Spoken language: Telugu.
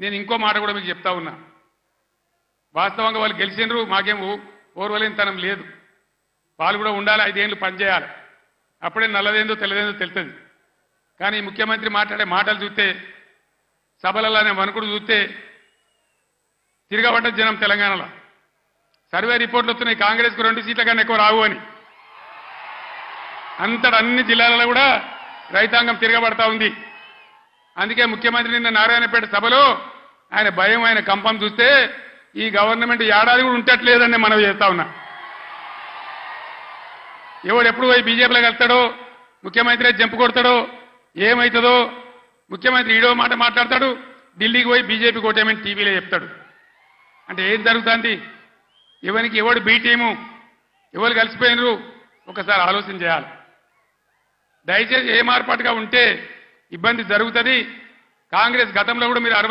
నేను ఇంకో మాట కూడా మీకు చెప్తా ఉన్నా. వాస్తవంగా వాళ్ళు గెలిచినరు, మాకేం ఓర్వలేనితనం లేదు. వాళ్ళు కూడా ఉండాలి, 5 ఏళ్ళు పనిచేయాలి. అప్పుడే నల్లదేందో తెల్లదేందో తెలుస్తుంది. కానీ ముఖ్యమంత్రి మాట్లాడే మాటలు చూస్తే, సభలలోనే వణుకుడు చూస్తే తిరగబడ్డ జనం తెలంగాణలో. సర్వే రిపోర్ట్లు వస్తున్నాయి, కాంగ్రెస్కు 2 సీట్ల కన్నా ఎక్కువ రావు అని. అంతటా అన్ని జిల్లాలలో కూడా రైతాంగం తిరగబడతా ఉంది. అందుకే ముఖ్యమంత్రి నిన్న నారాయణపేట సభలో ఆయన భయం, ఆయన కంపం చూస్తే ఈ గవర్నమెంట్ ఏడాది కూడా ఉంటట్లేదని మనం చేస్తా ఉన్నా. ఎవడు ఎప్పుడు పోయి బీజేపీలో కలుస్తాడో, ముఖ్యమంత్రి జంపు కొడతాడో, ఏమవుతుందో. ముఖ్యమంత్రి ఈడో మాట మాట్లాడతాడు, ఢిల్లీకి పోయి బీజేపీ కోటేమని టీవీలో చెప్తాడు. అంటే ఏం జరుగుతుంది? ఎవరికి ఎవడు బీ టీము, ఎవరు కలిసిపోయినరు ఒకసారి ఆలోచన చేయాలి. దయచేసి ఏ మార్పాటుగా ఉంటే ఇబ్బంది జరుగుతుంది. కాంగ్రెస్ గతంలో కూడా మీరు